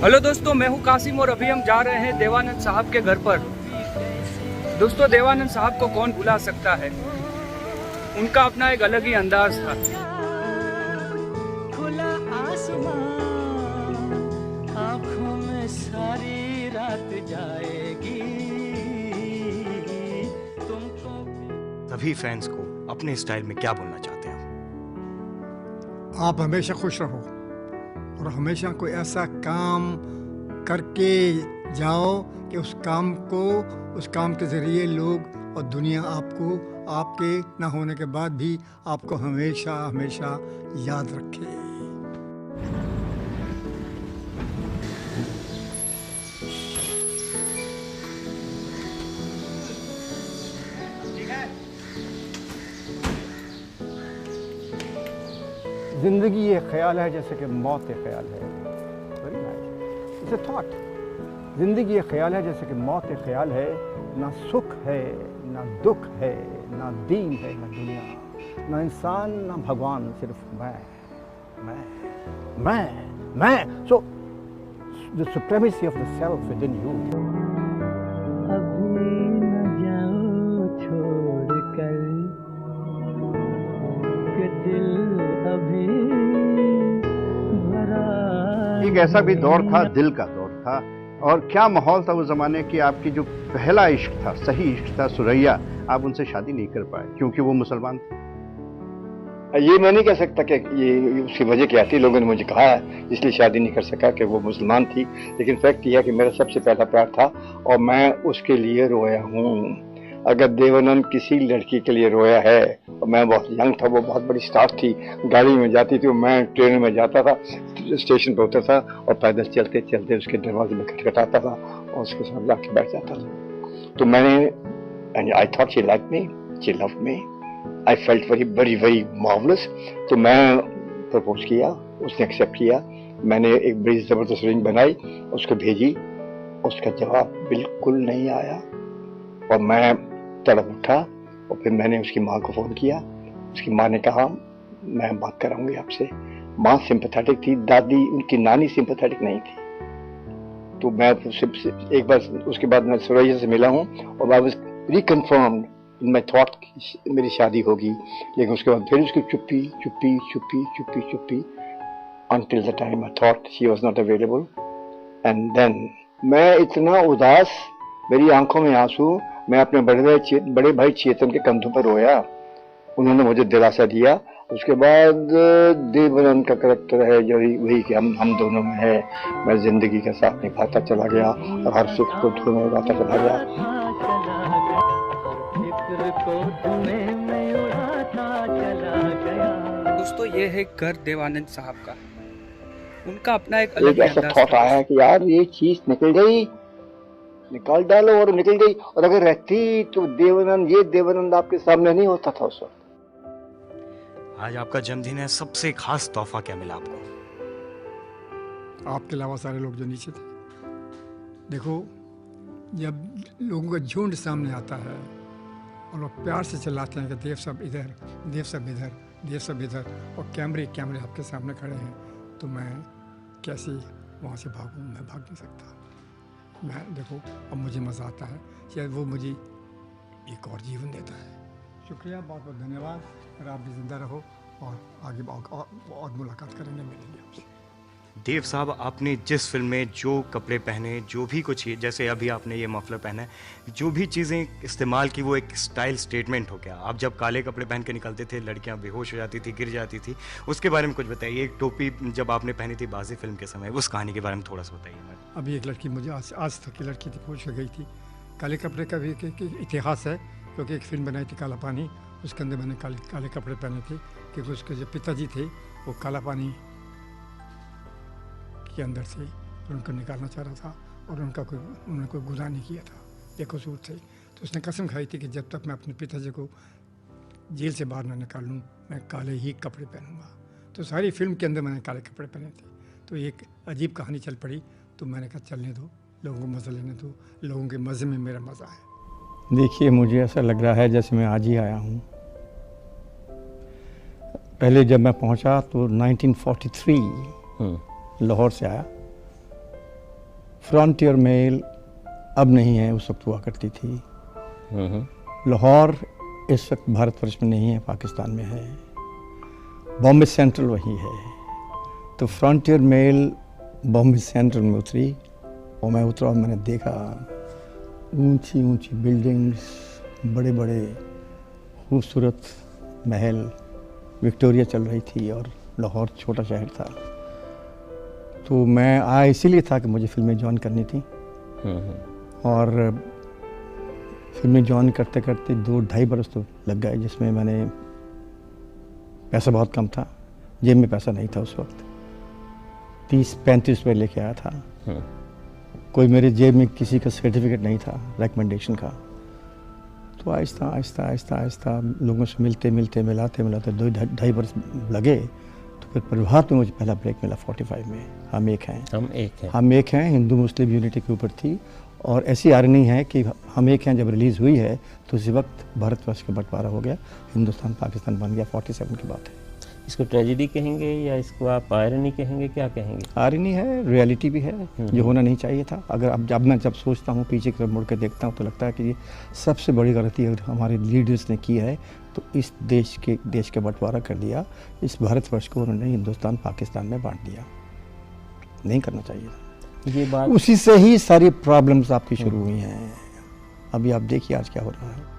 Hello दोस्तों, मैं हूं कासिम और अभी हम जा रहे हैं देवानंद साहब के घर पर। दोस्तों, देवानंद साहब को कौन भुला सकता है। उनका अपना एक अलग ही अंदाज था। खुला आसमां आँखों में सारी रात जाएगी तुमको। सभी फैंस को अपने स्टाइल में क्या बोलना चाहते हैं? आप हमेशा खुश रहो और हमेशा कोई ऐसा काम करके जाओ कि उस काम के ज़रिए लोग और दुनिया आपको आपके ना होने के बाद भी आपको हमेशा हमेशा याद रखे। जिंदगी ये ख्याल है जैसे कि मौत एक ख्याल है। Very nice, it's a thought. जिंदगी ये ख्याल है जैसे कि मौत एक ख्याल है। ना सुख है ना दुख है, ना दीन है ना दुनिया, ना इंसान ना भगवान, सिर्फ मैं। So the supremacy of the self with in you. अभी न जाओ छोड़ कर कि दिल अभी भरा। एक ऐसा भी दौर था, दिल का दौर था। और क्या माहौल था उस जमाने की। आपकी जो पहला इश्क था, सही इश्क था, सुरैया, आप उनसे शादी नहीं कर पाए क्योंकि वो मुसलमान थे। ये मैं नहीं कह सकता कि ये उसकी वजह क्या थी। लोगों ने मुझे कहा है इसलिए शादी नहीं कर सका कि वो मुसलमान थी, लेकिन फैक्ट यह है कि मेरा सबसे पहला प्यार था और मैं उसके लिए रोया हूँ। अगर देवानंद किसी लड़की के लिए रोया है, और मैं बहुत यंग था, वो बहुत बड़ी स्टार थी, गाड़ी में जाती थी, मैं ट्रेन में जाता था, स्टेशन पर उतरता और पैदल चलते चलते उसके दरवाजे में खटखटाता था और उसके साथ जाके बैठ जाता था। तो मैंने I thought she like me, she loved me, I felt very very very marvellous. तो मैं प्रपोज किया, उसने एक्सेप्ट किया। मैंने एक बड़ी ज़बरदस्त रिंग बनाई, उसको भेजी, उसका जवाब बिल्कुल नहीं आया और मैं तड़प उठा। और फिर मैंने उसकी माँ को फ़ोन किया। उसकी माँ ने कहा मैं बात कराऊंगी आपसे। माँ सिंपैथेटिक थी, दादी उनकी नानी सिंपैथेटिक नहीं थी। तो मैं उससे एक बार उसके बाद मैं सुरैया से मिला हूँ और I was reconfirmed in my thought मेरी शादी होगी। लेकिन उसके बाद फिर उसकी चुप्पी until the time I thought she was not available. And then मैं इतना उदास, मेरी आंखों में आंसू, मैं अपने बड़े भाई चेतन के कंधों पर रोया। उन्होंने मुझे दिलासा दिया। उसके बाद देवानंद का करैक्टर है जो वही कि हम दोनों में है। मैं जिंदगी के साथ निभाता चला गया और हर सुख को ढूंढने जाता चला गया। दोस्तों, ये है घर देवानंद साहब का। उनका अपना एक अलग ही ऐसा अंदाज थॉट था। आया कि यार ये चीज निकल गई, निकाल डालो, और निकल गई। और अगर रहती तो देवानंद आपके सामने नहीं होता था उस वक्त। आज आपका जन्मदिन है, सबसे खास तोहफा क्या मिला आपको? आपके अलावा सारे लोग जो नीचे थे। देखो, जब लोगों का झुंड सामने आता है और लोग प्यार से चिल्लाते हैं कि देव सब इधर, देव सब इधर, देव सब इधर, और कैमरे आपके सामने खड़े हैं, तो मैं कैसे वहाँ से भागूँ? मैं भाग नहीं सकता। मैं देखो, अब मुझे मज़ा आता है, शायद वो मुझे एक और जीवन देता है। शुक्रिया, बहुत बहुत धन्यवाद। और आप भी ज़िंदा रहो और आगे और मुलाकात करेंगे, मिलेंगे आपसे। देव साहब, आपने जिस फिल्म में जो कपड़े पहने, जो भी कुछ, जैसे अभी आपने ये मफलर पहना है, जो भी चीज़ें इस्तेमाल की, वो एक स्टाइल स्टेटमेंट हो गया। आप जब काले कपड़े पहन के निकलते थे, लड़कियां बेहोश हो जाती थी, गिर जाती थी, उसके बारे में कुछ बताइए। एक टोपी जब आपने पहनी थी बाजी फिल्म के समय, उस कहानी के बारे में थोड़ा सा बताइए। अभी एक लड़की मुझे आज तक की लड़की थी, पूछ गई थी। काले कपड़े का भी इतिहास है, क्योंकि एक फिल्म बनाई थी काला पानी, उसके अंदर मैंने काले कपड़े पहने थे, क्योंकि उसके जो पिताजी थे वो काला पानी के अंदर से उनको निकालना चाह रहा था और उन्होंने कोई गुनाह नहीं किया था, ये कसूर थे। तो उसने कसम खाई थी कि जब तक मैं अपने पिताजी को जेल से बाहर ना निकाल लूँ, मैं काले ही कपड़े पहनूंगा। तो सारी फिल्म के अंदर मैंने काले कपड़े पहने थे। तो एक अजीब कहानी चल पड़ी, तो मैंने कहा चलने दो, लोगों को मज़ा लेने दो, लोगों के मज़े में मेरा मज़ा है। देखिए, मुझे ऐसा लग रहा है जैसे मैं आज ही आया हूँ। पहले जब मैं पहुँचा तो 1943 लाहौर से आया, फ्रंटियर मेल अब नहीं है, उस वक्त हुआ करती थी। लाहौर इस वक्त भारतवर्ष में नहीं है, पाकिस्तान में है। बॉम्बे सेंट्रल वही है। तो फ्रंटियर मेल बॉम्बे सेंट्रल में उतरी और मैं उतरा और मैंने देखा ऊंची ऊंची बिल्डिंग्स, बड़े बड़े खूबसूरत महल, विक्टोरिया चल रही थी और लाहौर छोटा शहर था। तो मैं आया इसीलिए था कि मुझे फिल्में जॉइन करनी थी। और फिल्में जॉइन करते करते 2-2.5 बरस तो लग गए, जिसमें मैंने पैसा बहुत कम था, जेब में पैसा नहीं था उस वक्त। 30-35 रुपये लेके आया था। कोई मेरे जेब में किसी का सर्टिफिकेट नहीं था रिकमेंडेशन का। तो आहिस्ता आहिस्ता आहिस्ता आहिस्ता लोगों से मिलते मिलते मिलाते 2-2.5 बरस लगे। तो फिर प्रभात में मुझे पहला ब्रेक मिला 45 में, हम एक हैं, हिंदू मुस्लिम यूनिटी के ऊपर थी। और ऐसी आयरनी है कि हम एक हैं जब रिलीज़ हुई है तो उसी वक्त भारतवर्ष का बंटवारा हो गया, हिंदुस्तान पाकिस्तान बन गया। 47 की बात है। इसको ट्रेजेडी कहेंगे या इसको आप आयरनी कहेंगे, क्या कहेंगे? आयरनी है, रियलिटी भी है, जो होना नहीं चाहिए था। अगर अब जब मैं सोचता हूँ, पीछे की तरफ मुड़ के देखता हूँ, तो लगता है कि ये सबसे बड़ी गलती अगर हमारे लीडर्स ने की है तो इस देश का बंटवारा कर दिया। इस भारतवर्ष को उन्होंने हिंदुस्तान पाकिस्तान में बांट दिया, नहीं करना चाहिए था। ये बात उसी से ही सारी प्रॉब्लम्स आपकी शुरू हुई हैं। अभी आप देखिए आज क्या हो रहा है।